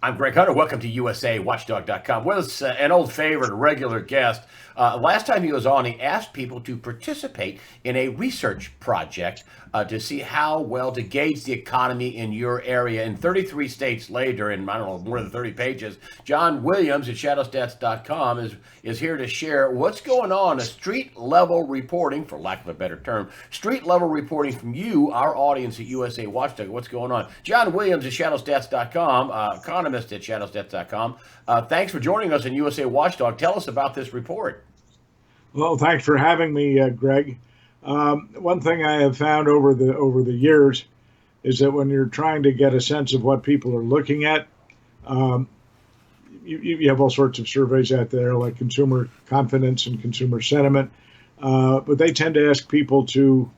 I'm Greg Hunter. Welcome to USAWatchdog.com. With us, an old favorite, a regular guest. Last time he was on, he asked people to participate in a research project to see how well to gauge the economy in your area. In 33 states later, in, I don't know, more than 30 pages, John Williams at shadowstats.com is here to share what's going on, a street-level reporting, for lack of a better term, street-level reporting from you, our audience at USA Watchdog. What's going on? John Williams at shadowstats.com, Economist at shadowstats.com. Thanks for joining us in USA Watchdog. Tell us about this report. Well, thanks for having me, Greg. One thing I have found over the years is that when you're trying to get a sense of what people are looking at, you have all sorts of surveys out there like consumer confidence and consumer sentiment, but they tend to ask people to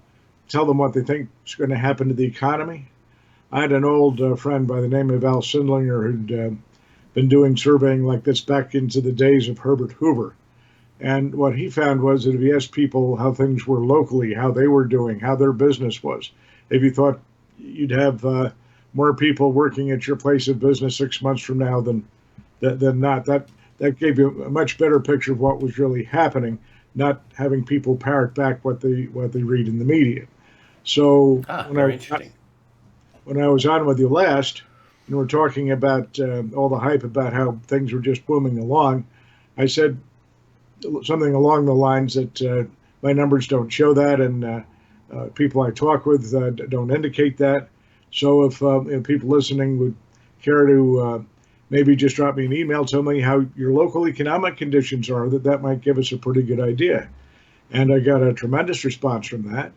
tell them what they think is going to happen to the economy. I had an old friend by the name of Al Sindlinger who'd been doing surveying like this back into the days of Herbert Hoover. And what he found was that if you asked people how things were locally, how they were doing, how their business was, if you thought you'd have more people working at your place of business 6 months from now than not, that gave you a much better picture of what was really happening, not having people parrot back what they read in the media. So when I was on with you last, and we're talking about all the hype about how things were just booming along, I said something along the lines that my numbers don't show that, and people I talk with don't indicate that. So if people listening would care to maybe just drop me an email, tell me how your local economic conditions are, that might give us a pretty good idea. And I got a tremendous response from that.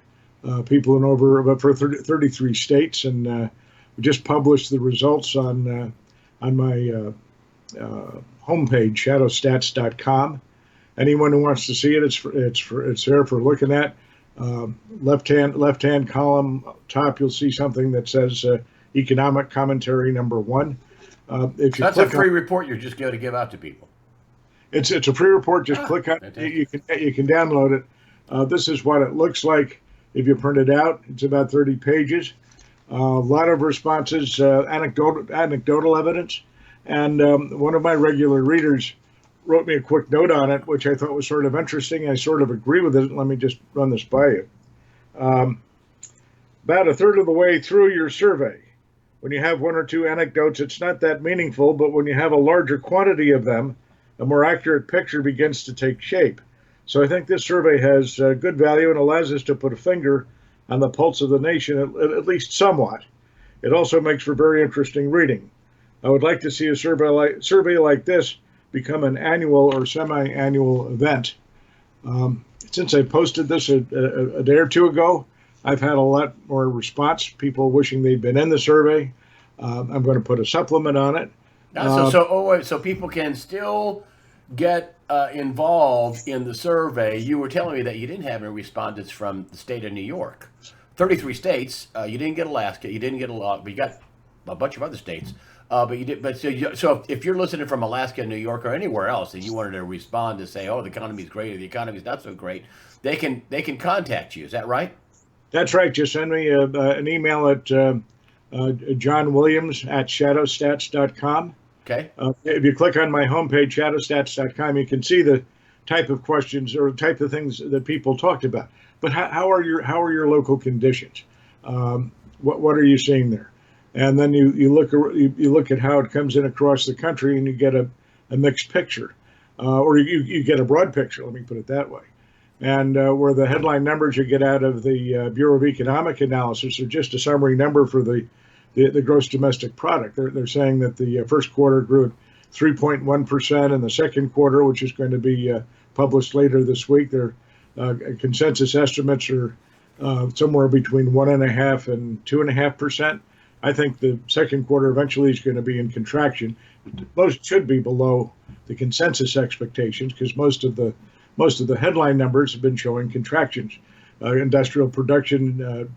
People in about 33 states, and we just published the results on my homepage, shadowstats.com. Anyone who wants to see it, it's there for looking at. Left hand column top, you'll see something that says economic commentary number 1. If you that's a free report you're just going to give out to people. It's a free report. Just click on it. You can download it. This is what it looks like if you print it out. It's about 30 pages. A lot of responses, anecdotal evidence, and one of my regular readers wrote me a quick note on it, which I thought was sort of interesting. I sort of agree with it. Let me just run this by you. About a third of the way through your survey, when you have one or two anecdotes, it's not that meaningful, but when you have a larger quantity of them, a more accurate picture begins to take shape. So I think this survey has good value and allows us to put a finger on the pulse of the nation, at least somewhat. It also makes for very interesting reading. I would like to see a survey like this become an annual or semi-annual event. Since I posted this a day or two ago, I've had a lot more response, people wishing they'd been in the survey. I'm going to put a supplement on it. So people can still get involved in the survey. You were telling me that you didn't have any respondents from the state of New York. 33 states. You didn't get Alaska. You didn't get a lot, but you got a bunch of other states. But you did. But so if you're listening from Alaska, New York, or anywhere else, and you wanted to respond to say, "Oh, the economy's great," or "The economy's not so great," they can contact you. Is that right? That's right. Just send me an email at John Williams at shadowstats.com. Okay. If you click on my homepage, shadowstats.com, you can see the type of questions or the type of things that people talked about. But how are your local conditions? What are you seeing there? And then you look at how it comes in across the country, and you get a mixed picture, or you get a broad picture. Let me put it that way. And where the headline numbers you get out of the Bureau of Economic Analysis are just a summary number for the gross domestic product. They're saying that the first quarter grew at 3.1%, and the second quarter, which is going to be published later this week, their consensus estimates are somewhere between 1.5% and 2.5%. I think the second quarter eventually is going to be in contraction. Most should be below the consensus expectations because most of the headline numbers have been showing contractions. Industrial production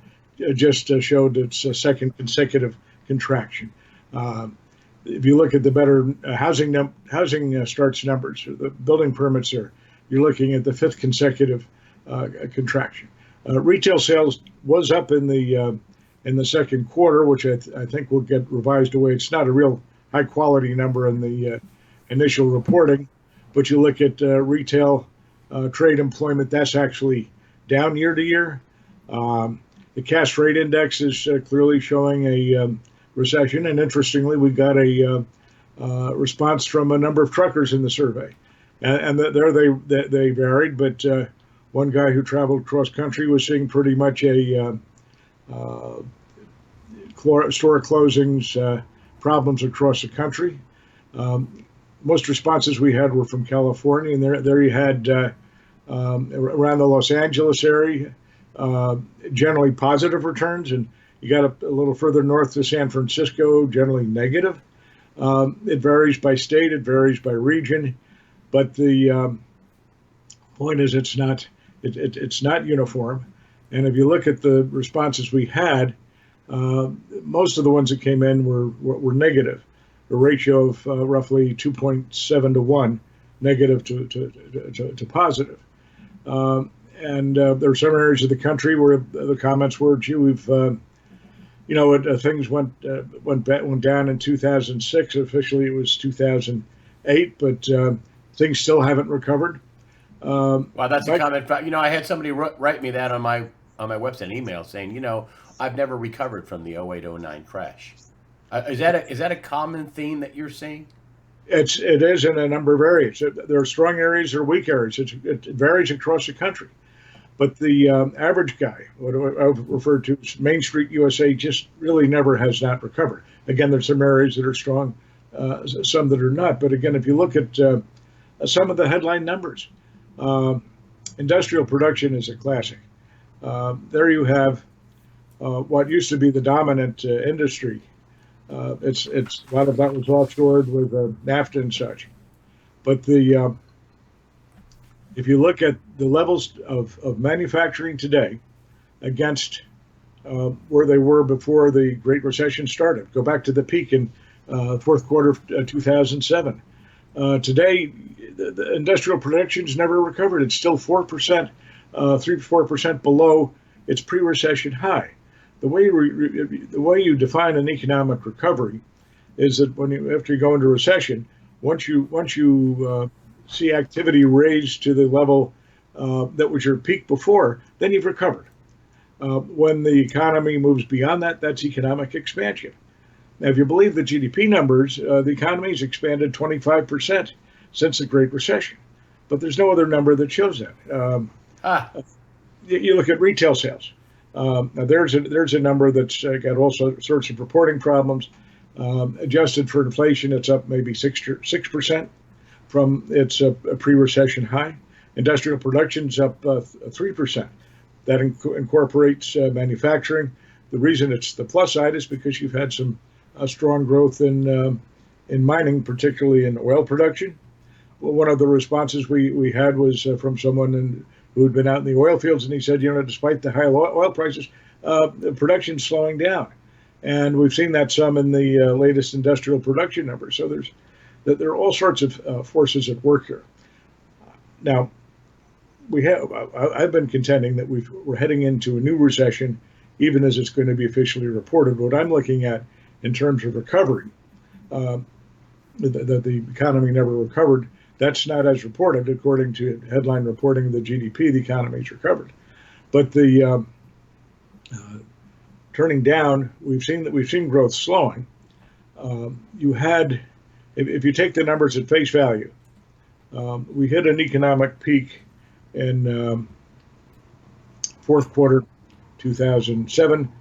just showed its second consecutive contraction. If you look at the better housing starts numbers, or the building permits there, you're looking at the fifth consecutive contraction. Retail sales was up in the second quarter, which I think will get revised away. It's not a real high quality number in the initial reporting. But you look at retail trade employment, that's actually down year to year. The cash rate index is clearly showing a recession. And interestingly, we got a response from a number of truckers in the survey. And there they varied, but one guy who traveled cross country was seeing pretty much a store closings problems across the country. Most responses we had were from California, and there you had around the Los Angeles area generally positive returns, and you got a little further north to San Francisco, generally negative. It varies by state, it varies by region, but the point is it's not uniform. And if you look at the responses we had, most of the ones that came in were negative, a ratio of roughly 2.7 to 1, negative to positive. And there are some areas of the country where the comments were, "Gee, we've things went down in 2006. Officially, it was 2008, but things still haven't recovered." Wow, that's a comment. I had somebody write me that on my website email saying, I've never recovered from the 08-09 crash. Is that a common theme that you're seeing? It is in a number of areas. There are strong areas, there are weak areas. It varies across the country. But the average guy, what I've referred to as Main Street USA, just really never has not recovered. Again, there's some areas that are strong, some that are not. But again, if you look at some of the headline numbers, industrial production is a classic. There you have what used to be the dominant industry. It's a lot of that was offshored with NAFTA and such. But if you look at the levels of manufacturing today against where they were before the Great Recession started, go back to the peak in fourth quarter of 2007. Today, the industrial production's never recovered. It's still 4%, 3-4% below its pre-recession high. The way you define an economic recovery is that after you go into recession, once you see activity raised to the level that was your peak before, then you've recovered. When the economy moves beyond that, that's economic expansion. Now, if you believe the GDP numbers, the economy has expanded 25% since the Great Recession, but there's no other number that shows that. You look at retail sales. Now there's a number that's got all sorts of reporting problems. Adjusted for inflation, it's up maybe 6% from its pre-recession high. Industrial production's up 3%. That incorporates manufacturing. The reason it's the plus side is because you've had some strong growth in mining, particularly in oil production. Well, one of the responses we had was from someone who had been out in the oil fields, and he said, despite the high oil prices, the production's slowing down. And we've seen that some in the latest industrial production numbers. So there are all sorts of forces at work here. Now, I've been contending that we're heading into a new recession, even as it's going to be officially reported. What I'm looking at in terms of recovery, that the economy never recovered, that's not as reported. According to headline reporting of the GDP, the economy's recovered. But the turning down, we've seen growth slowing. You had, if you take the numbers at face value, we hit an economic peak in fourth quarter 2007,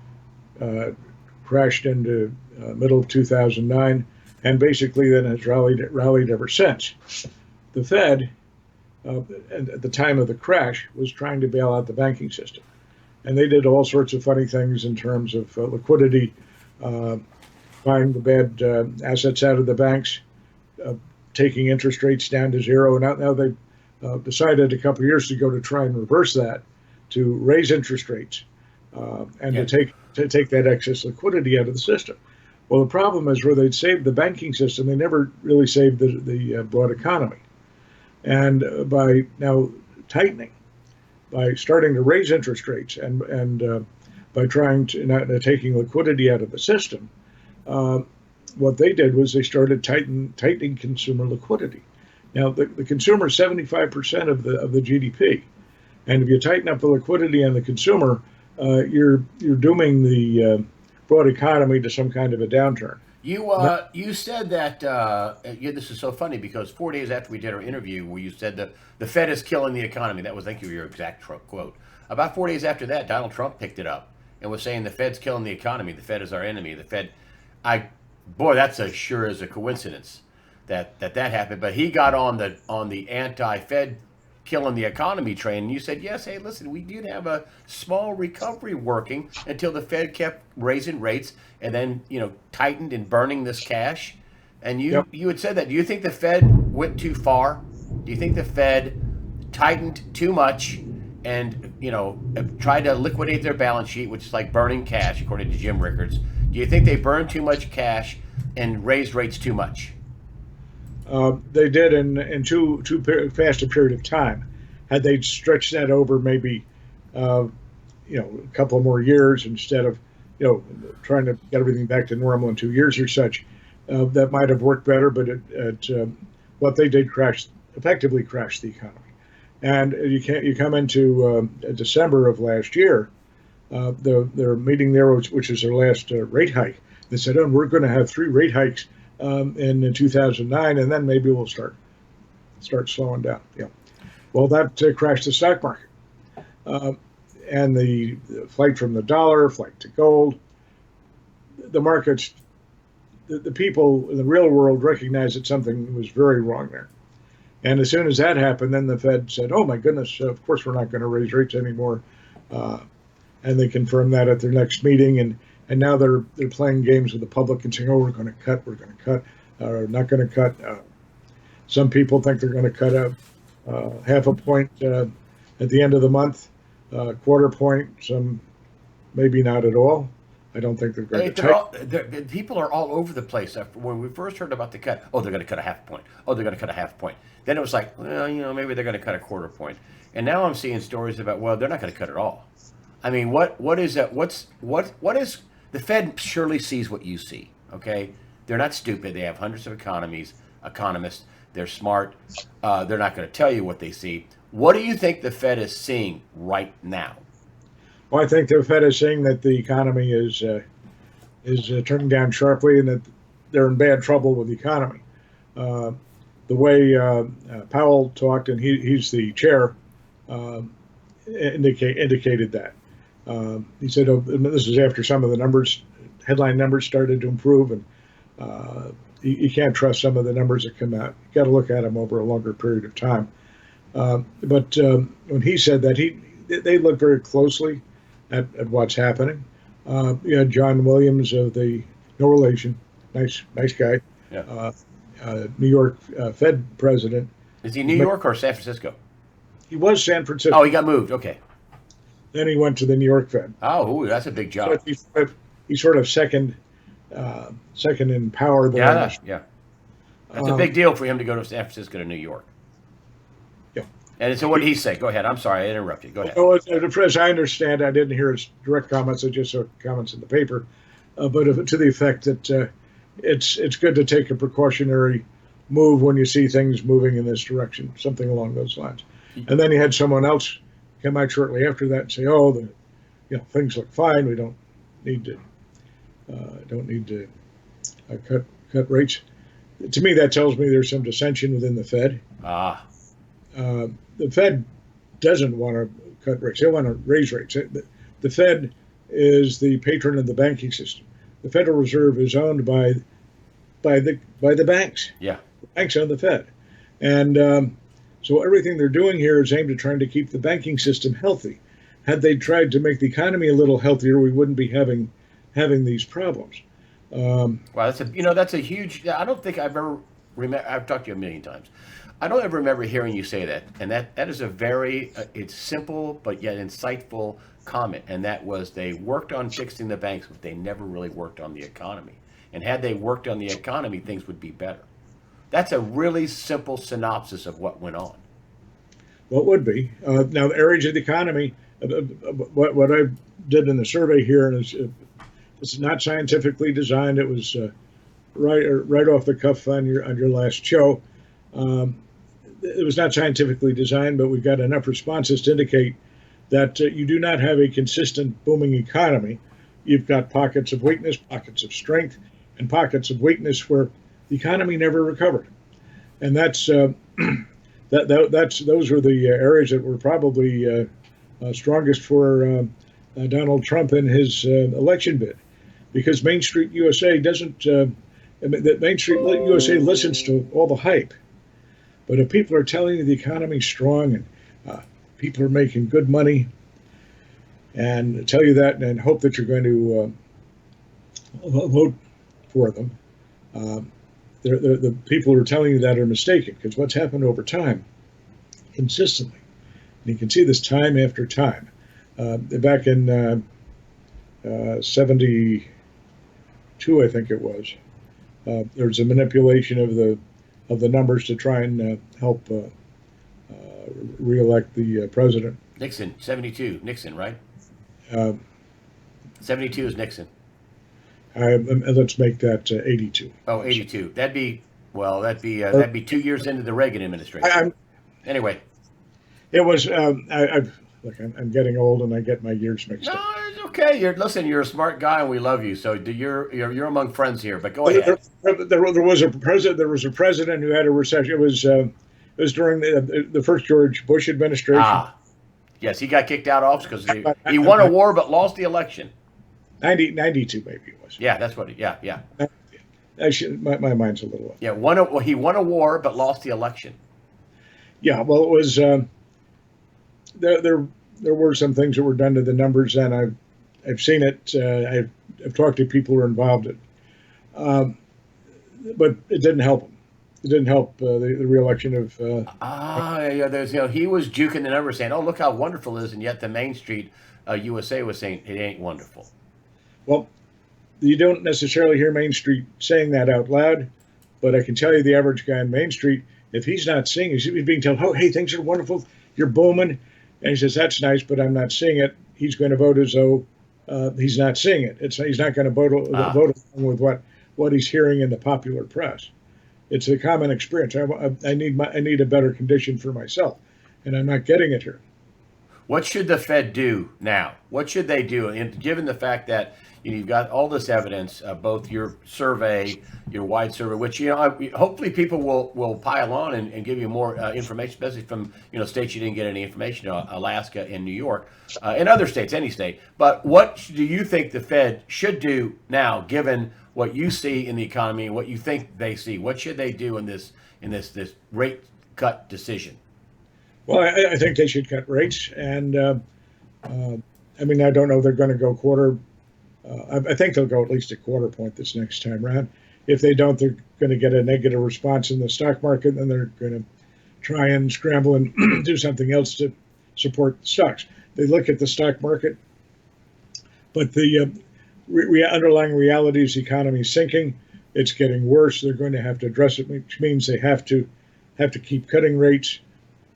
crashed into middle of 2009, and basically then has rallied ever since. The Fed, at the time of the crash, was trying to bail out the banking system. And they did all sorts of funny things in terms of liquidity, buying the bad assets out of the banks, taking interest rates down to zero. Now they've decided a couple of years ago to try and reverse that, to raise interest rates, and to take that excess liquidity out of the system. Well, the problem is where they'd saved the banking system, they never really saved the broad economy. And by now tightening, by starting to raise interest rates, and by trying to taking liquidity out of the system, what they did was they started tightening consumer liquidity. Now, the consumer is 75% of the GDP, and if you tighten up the liquidity on the consumer, you're dooming the broad economy to some kind of a downturn. You said that this is so funny because 4 days after we did our interview, where you said that the Fed is killing the economy, that was, thank you, your exact quote. About 4 days after that, Donald Trump picked it up and was saying the Fed's killing the economy. The Fed is our enemy. The Fed, boy, that's sure as a coincidence that happened. But he got on the anti-Fed killing the economy train, and you said, yes, hey, listen, we did have a small recovery working until the Fed kept raising rates and then, tightened and burning this cash. And you had said that. Do you think the Fed went too far? Do you think the Fed tightened too much and, tried to liquidate their balance sheet, which is like burning cash, according to Jim Rickards? Do you think they burned too much cash and raised rates too much? They did in too fast a period of time. Had they stretched that over maybe, a couple of more years instead of, trying to get everything back to normal in 2 years or such, that might have worked better. But what they did effectively crashed the economy. And you come into December of last year, their meeting there, which is their last rate hike. They said, "Oh, we're going to have 3 rate hikes in 2009, and then maybe we'll start slowing down." Yeah. Well, that crashed the stock market, and the flight from the dollar, flight to gold. The markets, the people in the real world recognized that something was very wrong there. And as soon as that happened, then the Fed said, "Oh my goodness, of course we're not going to raise rates anymore," and they confirmed that at their next meeting. And now they're playing games with the public and saying, "Oh, we're going to cut, or not going to cut." Some people think they're going to cut half a point at the end of the month, quarter point. Some maybe not at all. I don't think they're going to. People are all over the place. After when we first heard about the cut, oh, they're going to cut a half point. Oh, they're going to cut a half point. Then it was like, well, maybe they're going to cut a quarter point. And now I'm seeing stories about, well, they're not going to cut at all. I mean, what is that? What is the Fed surely sees what you see? Okay, they're not stupid. They have hundreds of economists. They're smart. They're not going to tell you what they see. What do you think the Fed is seeing right now? Well, I think the Fed is saying that the economy is turning down sharply and that they're in bad trouble with the economy. The way Powell talked, and he's the chair, indicated that. He said, "Oh, this is after some of the headline numbers started to improve, and you can't trust some of the numbers that come out. You got to look at them over a longer period of time." But when he said that, they look very closely at what's happening. John Williams of the no relation, nice guy, Yeah. New York Fed president. Is he New York or San Francisco? He was San Francisco. Oh, he got moved. Okay. Then he went to the New York Fed. Oh, that's a big job. So he's sort of second in power there. Yeah. That's a big deal for him to go to San Francisco to New York. Yeah. And so what did he say? Go ahead. I'm sorry, I interrupted you. Go ahead. Well, as I understand, I didn't hear his direct comments. I just saw comments in the paper, but to the effect that it's good to take a precautionary move when you see things moving in this direction, something along those lines. And then he had someone else come out shortly after that and say, "Oh, things look fine. We don't need to cut rates." To me, that tells me there's some dissension within the Fed. The Fed doesn't want to cut rates; they want to raise rates. The Fed is the patron of the banking system. The Federal Reserve is owned by the banks. Yeah, the banks own the Fed, and so everything they're doing here is aimed at trying to keep the banking system healthy. Had they tried to make the economy a little healthier, we wouldn't be having these problems. Wow, that's a huge. I don't think I've ever I've talked to you a million times. I don't ever remember hearing you say that, and that is a very it's simple but yet insightful comment. And that was they worked on fixing the banks, but they never really worked on the economy. And had they worked on the economy, things would be better. That's a really simple synopsis of what went on. Well, it would be. Now, the areas of the economy, what I did in the survey here, and this is not scientifically designed. It was right off the cuff on your last show. Um, it was not scientifically designed, but we got enough responses to indicate that you do not have a consistent booming economy. You've got pockets of weakness, pockets of strength, and pockets of weakness where the economy never recovered. And that's those were the areas that were probably strongest for Donald Trump in his election bid, because Main Street USA doesn't. Main Street USA listens to all the hype, but if people are telling you the economy's strong and people are making good money, and tell you that and hope that you're going to vote for them, the people who are telling you that are mistaken, because what's happened over time, consistently, and you can see this time after time. Back in 72, I think it was, there was a manipulation of the numbers to try and help reelect the president. Nixon, 72. Nixon, right? Uh, 72 is Nixon. Let's make that 82. Oh, 82. That'd be 2 years into the Reagan administration. Anyway. It was, look, I'm getting old and I get my years mixed up. No, it's okay. You're a smart guy and we love you. So you're among friends here, but go ahead. There was a president who had a recession. It was during the first George Bush administration. Ah, yes, he got kicked out of office because he won a war but lost the election. 92 maybe it was. Yeah, that's what. Yeah. Actually, my mind's a little off. Yeah, he won a war but lost the election. Yeah, well, it was there were some things that were done to the numbers, and I've seen it. I've talked to people who are involved in it, but it didn't help him. It didn't help the reelection of. There's he was juking the numbers, saying, "Oh, look how wonderful it is," and yet the Main Street USA was saying it ain't wonderful. Well, you don't necessarily hear Main Street saying that out loud, but I can tell you the average guy on Main Street, if he's not seeing it, he's being told, "Oh, hey, things are wonderful, you're booming," and he says, "That's nice, but I'm not seeing it." He's going to vote as though he's not seeing it. He's not going to vote along with what he's hearing in the popular press. It's a common experience. I need a better condition for myself, and I'm not getting it here. What should the Fed do now? What should they do? And given the fact that you've got all this evidence, both your survey, your wide survey, which hopefully people will pile on and give you more information, especially from states you didn't get any information, Alaska and New York, and other states, any state. But what do you think the Fed should do now, given what you see in the economy and what you think they see? What should they do in this rate cut decision? Well, I think they should cut rates, and I don't know they're going to go quarter. I think they'll go at least a quarter point this next time around. If they don't, they're going to get a negative response in the stock market, and they're going to try and scramble and do something else to support the stocks. They look at the stock market, but the underlying reality is the economy is sinking. It's getting worse. They're going to have to address it, which means they have to keep cutting rates.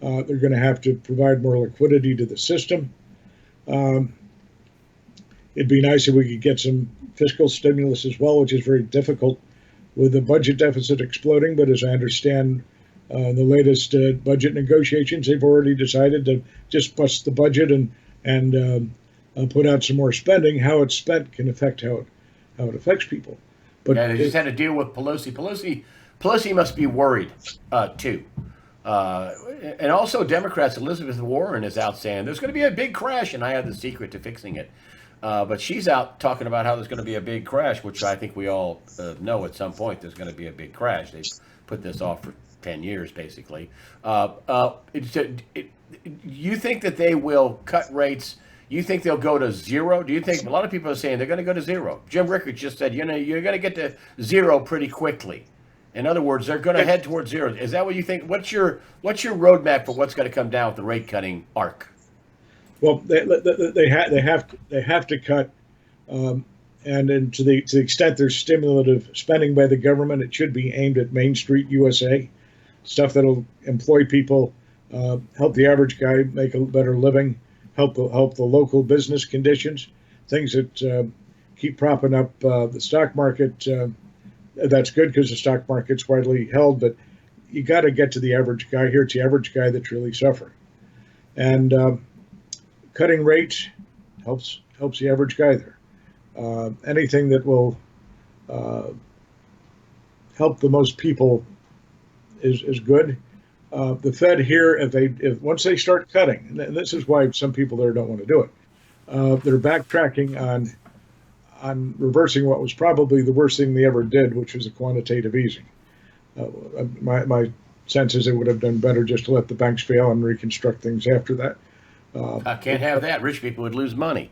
They're going to have to provide more liquidity to the system. It'd be nice if we could get some fiscal stimulus as well, which is very difficult with the budget deficit exploding. But as I understand the latest budget negotiations, they've already decided to just bust the budget and put out some more spending. How it's spent can affect how it affects people. But they just had to deal with Pelosi. Pelosi must be worried too. And also Democrats, Elizabeth Warren is out saying there's going to be a big crash, and I have the secret to fixing it. But she's out talking about how there's going to be a big crash, which I think we all know at some point there's going to be a big crash. They've put this off for 10 years, basically. You think that they will cut rates? You think they'll go to zero? Do you think a lot of people are saying they're going to go to zero? Jim Rickard just said, you're going to get to zero pretty quickly. In other words, they're going to head towards zero. Is that what you think? What's your roadmap for what's going to come down with the rate cutting arc? Well, they have to cut, and then to the extent there's stimulative spending by the government, it should be aimed at Main Street USA, stuff that'll employ people, help the average guy make a better living, help the local business conditions, things that keep propping up the stock market. That's good because the stock market's widely held, but you got to get to the average guy here. It's the average guy that's really suffering. And cutting rates helps the average guy there. Anything that will help the most people is good. The Fed here, if once they start cutting, and this is why some people there don't want to do it, they're backtracking on reversing what was probably the worst thing they ever did, which was a quantitative easing. My sense is they would have done better just to let the banks fail and reconstruct things after that. I can't have that. Rich people would lose money.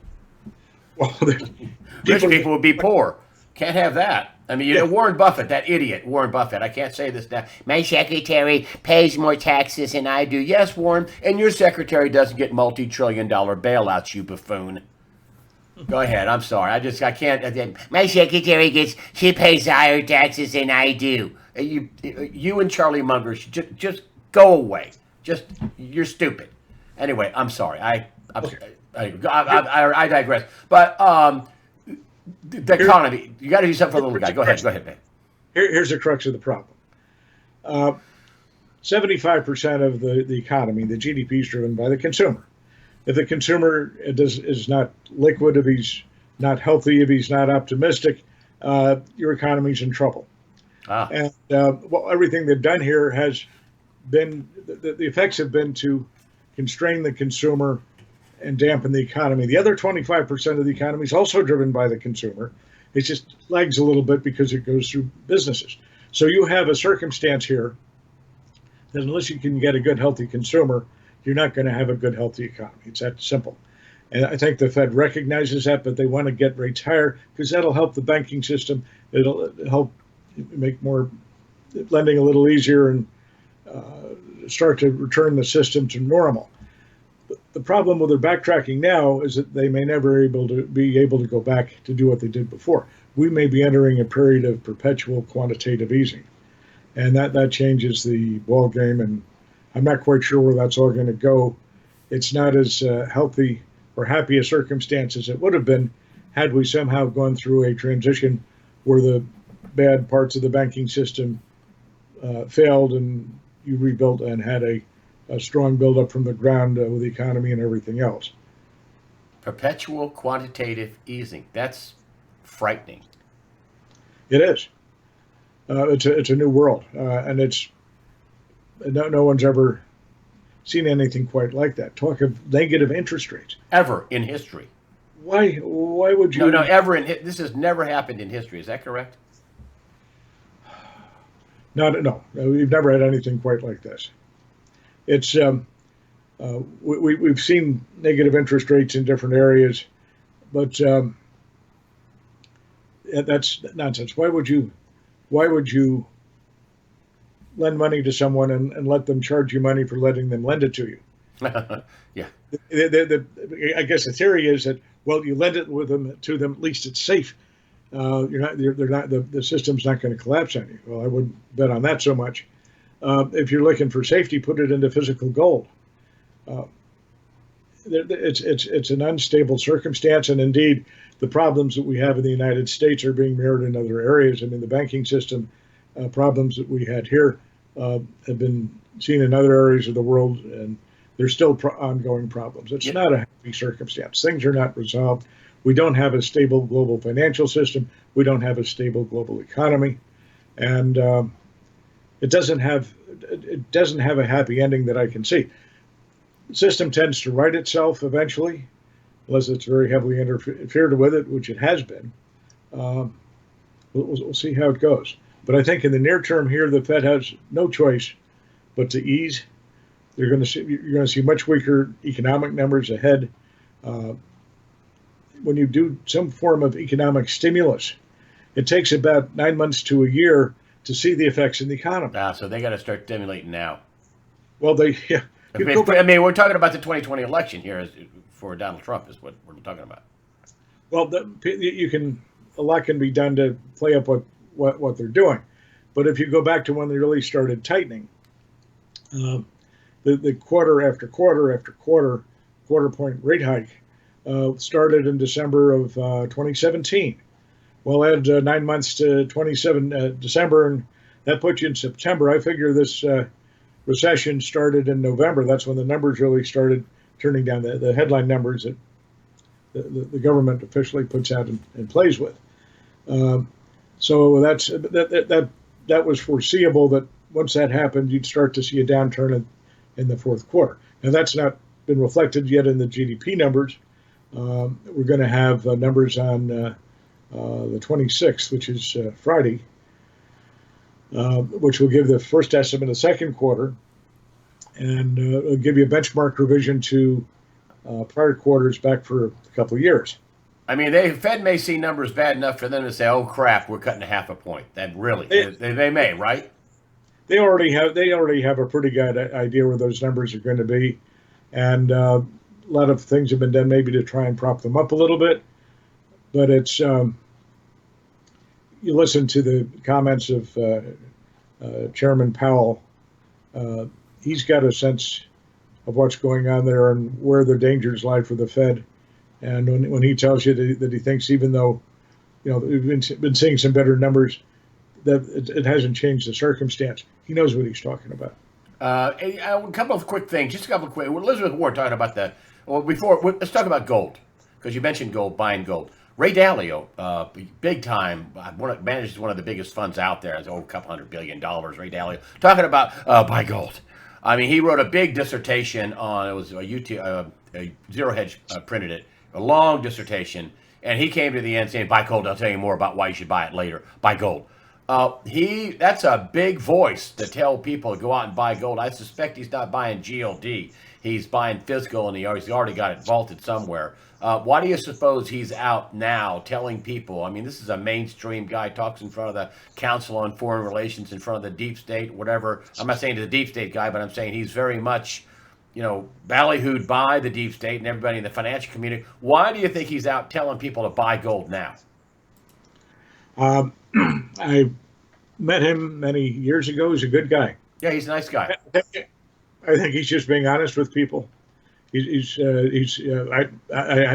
Well, Rich people would be poor. Can't have that. I mean, Yeah. Warren Buffett, that idiot, Warren Buffett. I can't say this now. My secretary pays more taxes than I do. Yes, Warren, and your secretary doesn't get multi-trillion-dollar bailouts, you buffoon. Go ahead. I'm sorry. I can't. My secretary she pays higher taxes than I do. You and Charlie Munger should just go away. You're stupid. Anyway, I'm sorry. I digress. But the economy, you got to do something for the little guy. Go ahead, man. Here's the crux of the problem. 75% of the economy, the GDP, is driven by the consumer. If the consumer is not liquid, if he's not healthy, if he's not optimistic, your economy's in trouble. And everything they've done here has been, the effects have been to constrain the consumer and dampen the economy. The other 25% of the economy is also driven by the consumer. It just lags a little bit because it goes through businesses. So you have a circumstance here that unless you can get a good, healthy consumer, you're not going to have a good, healthy economy. It's that simple. And I think the Fed recognizes that, but they want to get rates higher because that'll help the banking system. It'll help make more lending a little easier and start to return the system to normal. The problem with their backtracking now is that they may never be able to go back to do what they did before. We may be entering a period of perpetual quantitative easing, and that changes the ball game. And I'm not quite sure where that's all going to go. It's not as healthy or happy a circumstance as it would have been had we somehow gone through a transition where the bad parts of the banking system failed and you rebuilt and had a strong buildup from the ground with the economy and everything else. Perpetual quantitative easing. That's frightening. It is. It's a new world, and it's no one's ever seen anything quite like that. Talk of negative interest rates. Ever in history. Why would you? No, ever this has never happened in history. Is that correct? No, we've never had anything quite like this. It's we've seen negative interest rates in different areas, but that's nonsense. Why would you lend money to someone and let them charge you money for letting them lend it to you? Yeah. I guess the theory is that, well, you lend it to them, at least it's safe. The system's not going to collapse on you. Well, I wouldn't bet on that so much. If you're looking for safety, put it into physical gold. It's an unstable circumstance, and indeed, the problems that we have in the United States are being mirrored in other areas. I mean, the banking system problems that we had here have been seen in other areas of the world, and there's still ongoing problems. It's not a happy circumstance. Things are not resolved. We don't have a stable global financial system. We don't have a stable global economy, and it doesn't have a happy ending that I can see. The system tends to right itself eventually, unless it's very heavily interfered with it, which it has been. We'll see how it goes. But I think in the near term here, the Fed has no choice but to ease. You're going to see much weaker economic numbers ahead. When you do some form of economic stimulus, it takes about 9 months to a year to see the effects in the economy. So they got to start stimulating now. Well, we're talking about the 2020 election here for Donald Trump is what we're talking about. Well, a lot can be done to play up what they're doing. But if you go back to when they really started tightening, the quarter after quarter after quarter point rate hike started in December of 2017. Well, add 9 months to 27 December, and that puts you in September. I figure this recession started in November. That's when the numbers really started turning down, the headline numbers that the government officially puts out and plays with. Um, so that was foreseeable that once that happened, you'd start to see a downturn in the fourth quarter. Now, that's not been reflected yet in the GDP numbers. We're going to have numbers on the 26th, which is Friday, which will give the first estimate of the second quarter, and it'll give you a benchmark revision to prior quarters back for a couple of years. I mean, the Fed may see numbers bad enough for them to say, "Oh crap, we're cutting a half a point." That really, they may, right? They already have a pretty good idea where those numbers are going to be, and a lot of things have been done maybe to try and prop them up a little bit. But it's you listen to the comments of Chairman Powell. He's got a sense of what's going on there and where the dangers lie for the Fed. And when he tells you that he thinks, even though we've been seeing some better numbers, that it hasn't changed the circumstance. He knows what he's talking about. A couple of quick things, just a couple of quick. Elizabeth Warren talking about let's talk about gold, because you mentioned gold, buying gold. Ray Dalio, big time, manages one of the biggest funds out there. It's over a couple $100 billion. Ray Dalio talking about buy gold. I mean, he wrote a big dissertation on, it was a Zero Hedge printed it, a long dissertation, and he came to the end saying, buy gold. I'll tell you more about why you should buy it later. Buy gold. That's a big voice to tell people to go out and buy gold. I suspect he's not buying GLD. He's buying physical, and he's already got it vaulted somewhere. Why do you suppose he's out now telling people? I mean, this is a mainstream guy, talks in front of the Council on Foreign Relations, in front of the deep state, whatever. I'm not saying the deep state guy, but I'm saying he's very much, ballyhooed by the deep state and everybody in the financial community. Why do you think he's out telling people to buy gold now? I met him many years ago. He's a good guy. Yeah, he's a nice guy. I think he's just being honest with people. I've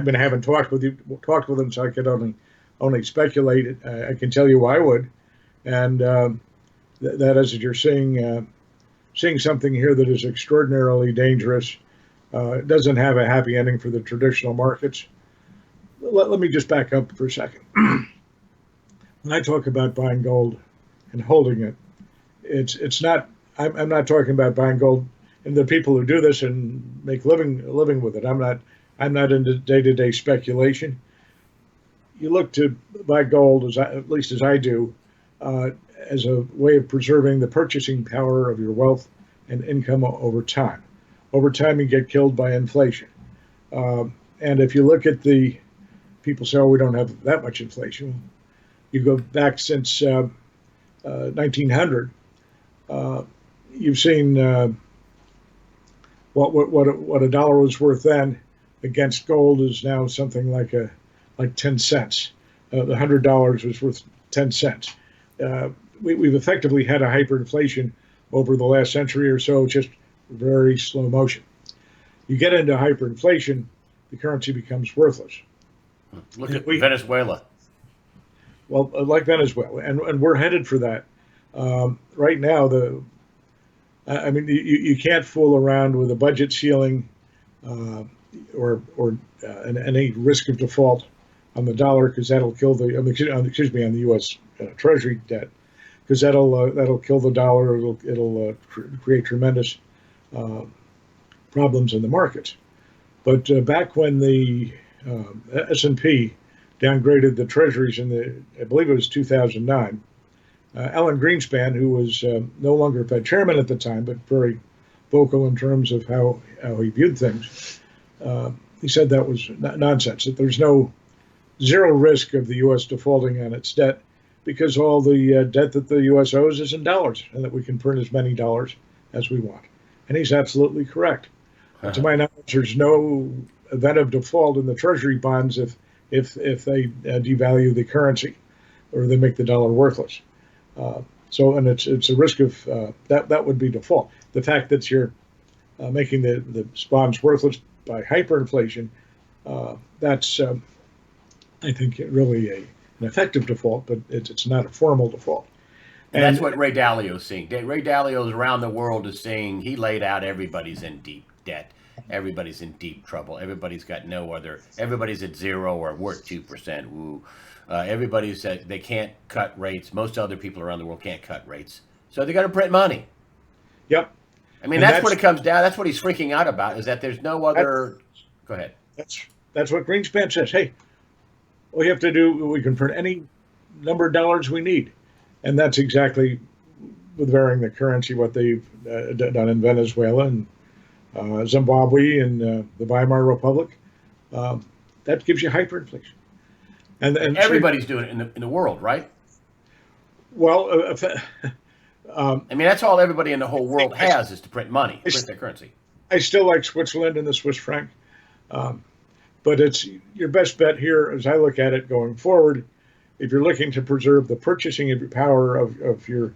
been having talked with him, so I could only speculate. I can tell you why I would, and that is that you're seeing something here that is extraordinarily dangerous. It doesn't have a happy ending for the traditional markets. Let me just back up for a second. When I talk about buying gold and holding it, it's not. I'm not talking about buying gold. And the people who do this and make a living with it. I'm not into day-to-day speculation. You look to buy gold, at least as I do, as a way of preserving the purchasing power of your wealth and income over time. Over time, you get killed by inflation. And if you look at people say, "Oh, we don't have that much inflation." You go back since 1900. You've seen. What a dollar was worth then against gold is now something like 10 cents. The $100 was worth 10 cents. We've effectively had a hyperinflation over the last century or so, just very slow motion. You get into hyperinflation, the currency becomes worthless. Look at Venezuela. Well, like Venezuela, and we're headed for that. Right now, you can't fool around with a budget ceiling or any risk of default on the dollar, because that'll kill on the U.S. Treasury debt, because that'll kill the dollar. It'll create tremendous problems in the markets. But back when the S&P downgraded the Treasuries I believe it was 2009. Alan Greenspan, who was no longer Fed chairman at the time, but very vocal in terms of how he viewed things, he said that was nonsense, that there's zero risk of the U.S. defaulting on its debt, because all the debt that the U.S. owes is in dollars, and that we can print as many dollars as we want. And he's absolutely correct. To my knowledge, there's no event of default in the Treasury bonds if they devalue the currency or they make the dollar worthless. And it's a risk of that would be default. The fact that you're making the bonds worthless by hyperinflation, that's I think really an effective default, but it's not a formal default. And that's what Ray Dalio's seeing. Ray Dalio's around the world is saying, he laid out everybody's in deep debt. Everybody's in deep trouble. Everybody's got no other. Everybody's at zero or worth 2%. Woo. Everybody's they can't cut rates. Most other people around the world can't cut rates, so they got to print money. Yep. I mean, that's what it comes down. That's what he's freaking out about. Is that there's no other. Go ahead. That's what Greenspan says. Hey, all you have to do, we can print any number of dollars we need, and that's exactly, with varying the currency, what they've done in Venezuela and Zimbabwe and the Weimar Republic. That gives you hyperinflation. And everybody's doing it in the world, right? Well, I mean, that's all everybody in the whole world has is to print money, print their currency. I still like Switzerland and the Swiss franc, but it's your best bet here, as I look at it going forward. If you're looking to preserve the purchasing power of your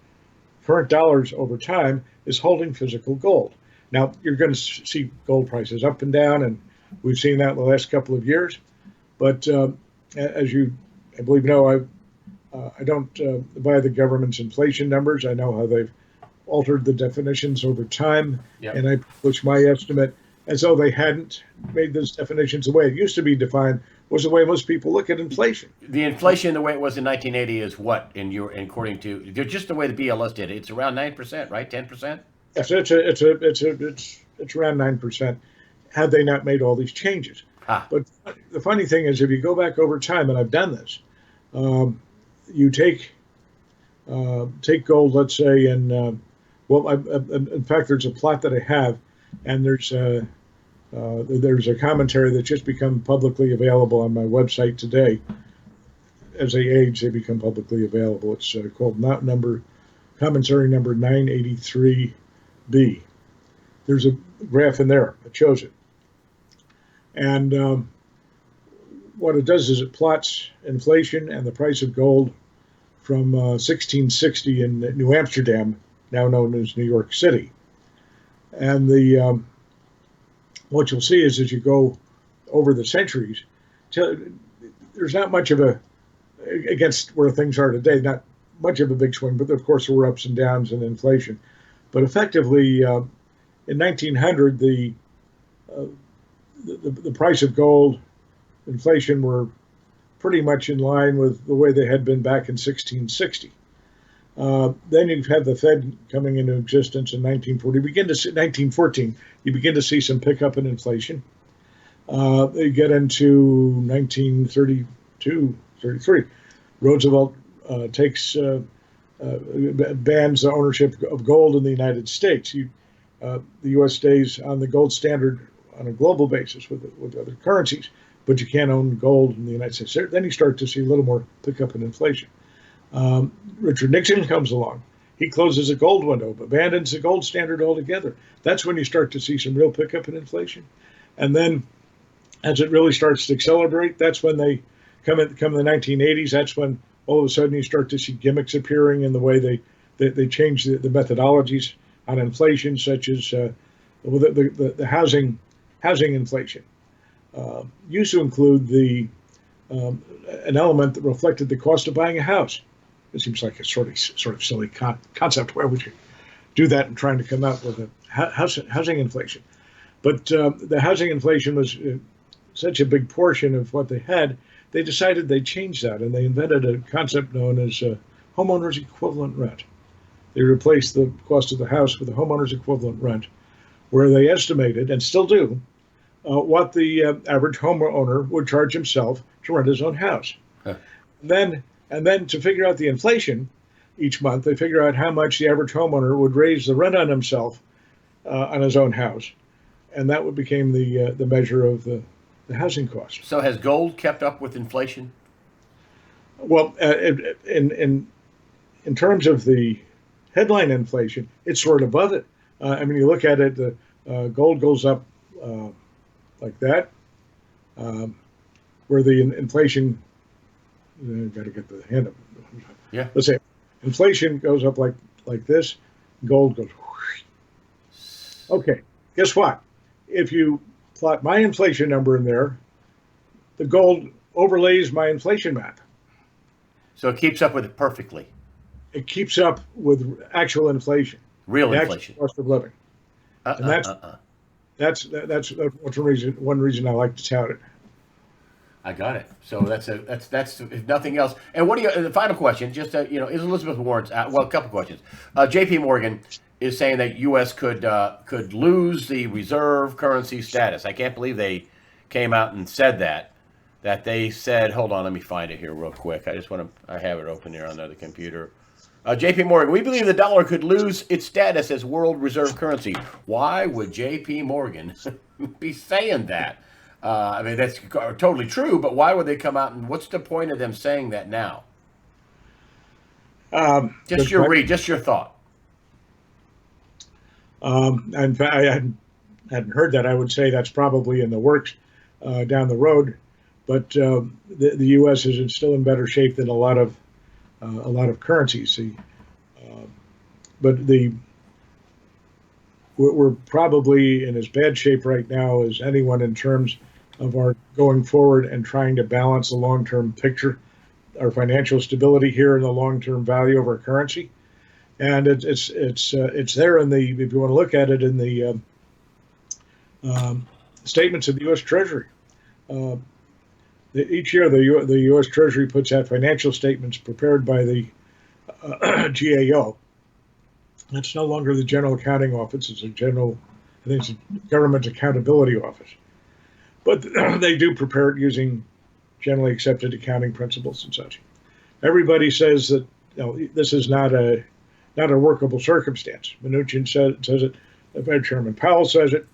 current dollars over time, is holding physical gold. Now, you're going to see gold prices up and down, and we've seen that in the last couple of years. But as you, I believe, know, I don't buy the government's inflation numbers. I know how they've altered the definitions over time, and I publish my estimate as though they hadn't made those definitions the way it used to be defined, was the way most people look at inflation. The inflation, the way it was in 1980, is what, according to just the way the BLS did it? It's around 9%, right? 10%. Yes, it's around 9%. Had they not made all these changes, but the funny thing is, if you go back over time, and I've done this, you take gold, let's say, and in fact, there's a plot that I have, and there's a commentary that's just become publicly available on my website today. As they age, they become publicly available. It's called commentary number 983B. There's a graph in there that shows it, and what it does is it plots inflation and the price of gold from 1660 in New Amsterdam, now known as New York City. And what you'll see is, as you go over the centuries, there's not much of against where things are today, not much of a big swing, but of course there were ups and downs in inflation. But effectively, in 1900, the price of gold, inflation were pretty much in line with the way they had been back in 1660. Then you have the Fed coming into existence in 1914. You begin to see some pickup in inflation. They get into 1932, 33. Roosevelt bans the ownership of gold in the United States. The U.S. stays on the gold standard on a global basis with other currencies, but you can't own gold in the United States. Then you start to see a little more pickup in inflation. Richard Nixon comes along. He closes a gold window, but abandons the gold standard altogether. That's when you start to see some real pickup in inflation. And then as it really starts to accelerate, that's when they come in the 1980s. That's when all of a sudden you start to see gimmicks appearing in the way they change the methodologies on inflation, such as the housing inflation. Used to include an element that reflected the cost of buying a house. It seems like a sort of silly concept. Where would you do that and trying to come up with a housing inflation? But the housing inflation was such a big portion of what they had. They decided they'd change that, and they invented a concept known as homeowner's equivalent rent. They replaced the cost of the house with a homeowner's equivalent rent, where they estimated, and still do, what the average homeowner would charge himself to rent his own house. Huh. And then to figure out the inflation each month, they figure out how much the average homeowner would raise the rent on himself on his own house, and that became the measure of the housing cost. So has gold kept up with inflation? Well, in terms of the headline inflation, it's sort of above it. I mean, you look at it, the gold goes up like that, where the inflation, got to get the hand up. Yeah. Let's say inflation goes up like this, gold goes whoosh. Okay, guess what? If you plot my inflation number in there, the gold overlays my inflation map. So it keeps up with it perfectly. It keeps up with actual inflation, Real the actual inflation. cost of living, and that's one reason I like to tout it. I got it. So that's if nothing else. And what do you? The final question, just is Elizabeth Warren's? Well, a couple questions. J.P. Morgan is saying that U.S. could lose the reserve currency status. I can't believe they came out and said that. That they said. Hold on, let me find it here real quick. I just want to. I have it open here on the other computer. J.P. Morgan, we believe the dollar could lose its status as world reserve currency. Why would J.P. Morgan be saying that? I mean, that's totally true, but why would they come out and what's the point of them saying that now? Just your thought. In fact, I hadn't heard that. I would say that's probably in the works down the road, but the U.S. is still in better shape than a lot of currencies. But we're probably in as bad shape right now as anyone in terms of our going forward and trying to balance the long-term picture, our financial stability here and the long-term value of our currency. And it's there in the, if you want to look at it, in the statements of the U.S. Treasury. Each year, the U.S. Treasury puts out financial statements prepared by the GAO. That's no longer the General Accounting Office. It's I think it's a Government Accountability Office. But they do prepare it using generally accepted accounting principles and such. Everybody says that this is not a workable circumstance. Mnuchin says it. The Fed Chairman Powell says it.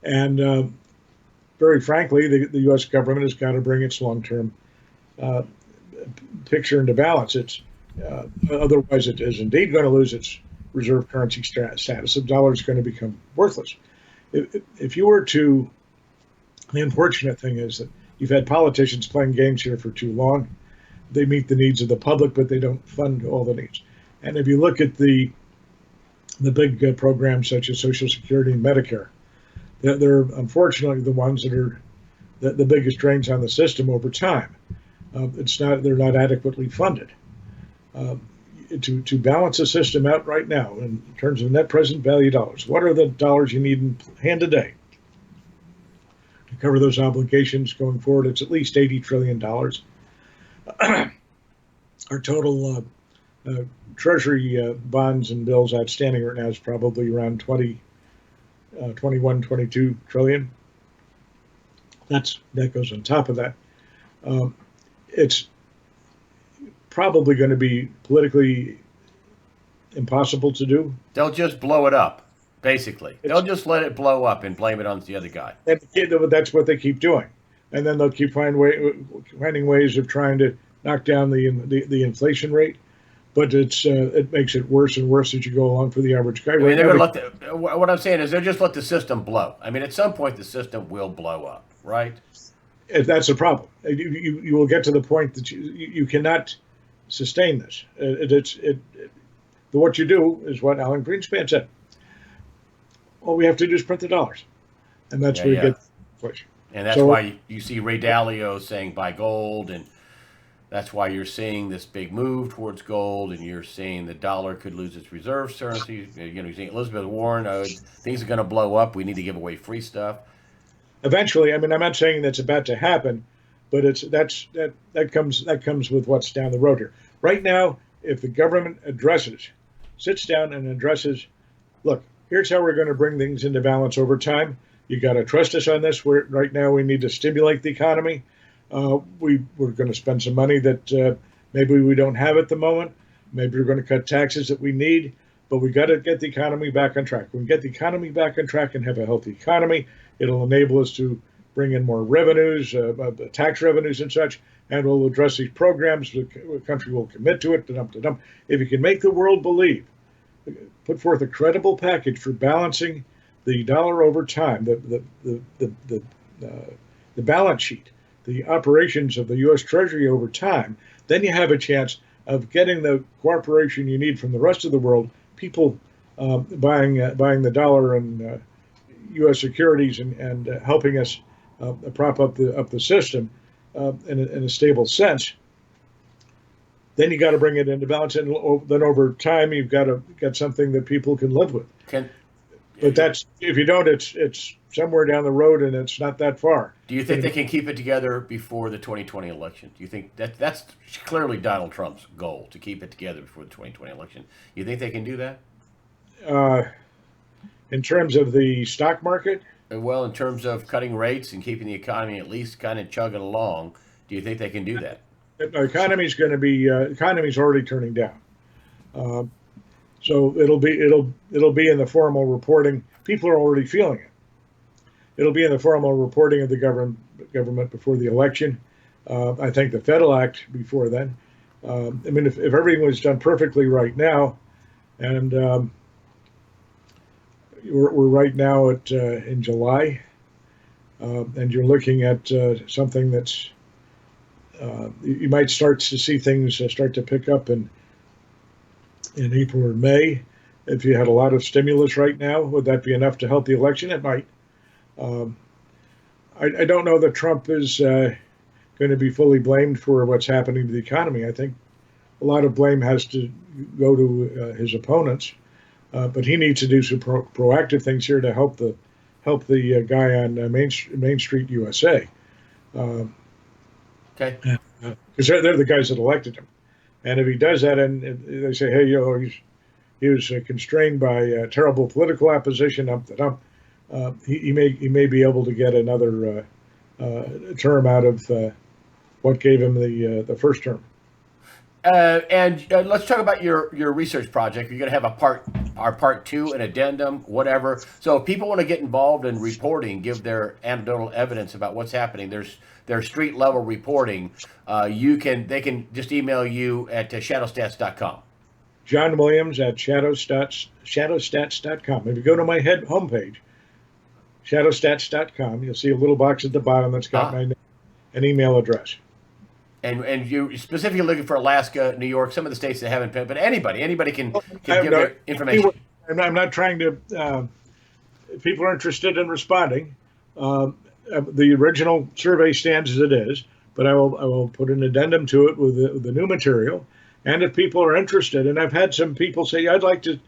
And very frankly, the U.S. government has got to bring its long-term picture into balance. Otherwise, it is indeed going to lose its reserve currency status. The dollar is going to become worthless. If you were to, the unfortunate thing is that you've had politicians playing games here for too long. They meet the needs of the public, but they don't fund all the needs. And if you look at the big programs such as Social Security and Medicare, they're unfortunately the ones that are the biggest drains on the system over time. They're not adequately funded. To balance the system out right now in terms of net present value dollars, what are the dollars you need in hand today to cover those obligations going forward? It's at least $80 trillion. Our total Treasury bonds and bills outstanding right now is probably around 21, 22 trillion. That goes on top of that. It's probably going to be politically impossible to do. They'll just blow it up, basically. They'll just let it blow up and blame it on the other guy. And that's what they keep doing. And then they'll keep finding ways of trying to knock down the inflation rate. But it makes it worse and worse as you go along for the average guy. I mean, they're going to what I'm saying is they'll just let the system blow. I mean, at some point, the system will blow up, right? That's the problem. You will get to the point that you cannot sustain this. What you do is what Alan Greenspan said. All we have to do is print the dollars, and that's where you get inflation. And that's why you see Ray Dalio saying buy gold, and that's why you're seeing this big move towards gold, and you're seeing the dollar could lose its reserve currency. You're seeing Elizabeth Warren, things are going to blow up. We need to give away free stuff. Eventually, I mean, I'm not saying that's about to happen, but that comes with what's down the road here. Right now, if the government sits down and addresses, look, here's how we're going to bring things into balance over time. You got to trust us on this. Right now we need to stimulate the economy. We're going to spend some money that maybe we don't have at the moment. Maybe we're going to cut taxes that we need, but we got to get the economy back on track. When we get the economy back on track and have a healthy economy, it'll enable us to bring in more revenues, tax revenues and such, and we'll address these programs. The country will commit to it. If you can make the world believe, put forth a credible package for balancing the dollar over time, the balance sheet, the operations of the U.S. Treasury over time, then you have a chance of getting the cooperation you need from the rest of the world, people buying the dollar and U.S. securities and helping us prop up the system in a stable sense. then you got to bring it into balance, and then over time you've got something that people can live with. Can But that's if you don't, it's somewhere down the road, and it's not that far. Do you think they can keep it together before the 2020 election? Do you think that's clearly Donald Trump's goal, to keep it together before the 2020 election? You think they can do that? In terms of the stock market, Well, in terms of cutting rates and keeping the economy at least kind of chugging along, do you think they can do that? the economy's going to be economy's already turning down. So it'll be in the formal reporting. People are already feeling it. It'll be in the formal reporting of the government before the election. I think the Fed will act before then. I mean, if everything was done perfectly right now, and we're right now at in July, and you're looking at something that's you might start to see things start to pick up in April or May. If you had a lot of stimulus right now, would that be enough to help the election? It might. I don't know that Trump is going to be fully blamed for what's happening to the economy. I think a lot of blame has to go to his opponents, but he needs to do some proactive things here to help the guy on Main Street, USA. Okay. Because they're the guys that elected him, and if he does that, and they say, hey, he was constrained by terrible political opposition, he may be able to get another term out of what gave him the first term. And let's talk about your research project. You're going to have our part two, an addendum, whatever. So if people want to get involved in reporting, give their anecdotal evidence about what's happening, their street level reporting, they can just email you at shadowstats.com. John Williams at shadowstats.com. If you go to my homepage, shadowstats.com, you'll see a little box at the bottom that's got my name and email address. And you're specifically looking for Alaska, New York, some of the states that haven't been, but anybody can give their information. I'm not trying to. If people are interested in responding, the original survey stands as it is, but I will put an addendum to it with the new material. And if people are interested, and I've had some people say, I'd like to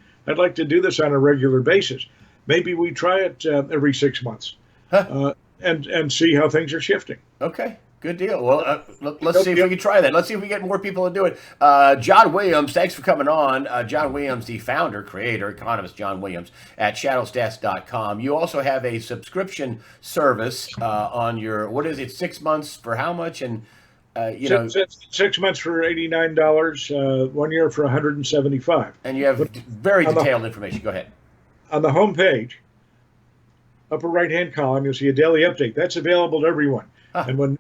do this on a regular basis. Maybe we try it every 6 months, and see how things are shifting. Okay. Good deal. Well, let's see if we can try that. Let's see if we get more people to do it. John Williams, thanks for coming on. John Williams, the founder, creator, economist John Williams at shadowstats.com. You also have a subscription service on your, what is it, 6 months for how much? And, 6 months for $89, 1 year for $175. And you have very detailed information. Go ahead. On the home page, upper right-hand column, you'll see a daily update. That's available to everyone. And when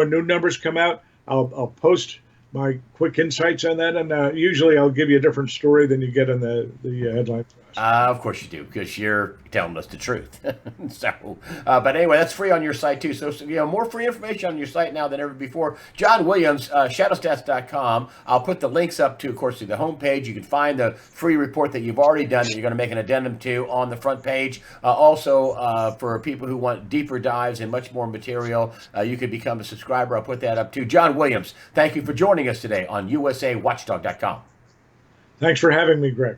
new numbers come out, I'll post my quick insights on that, and usually I'll give you a different story than you get in the headline. Of course you do, because you're telling us the truth. So, but anyway, that's free on your site too. So more free information on your site now than ever before. John Williams, shadowstats.com. I'll put the links up to, of course, to the homepage. You can find the free report that you've already done that you're going to make an addendum to on the front page. Also, for people who want deeper dives and much more material, you can become a subscriber. I'll put that up too. John Williams, thank you for joining us today on USAWatchdog.com. Thanks for having me, Greg.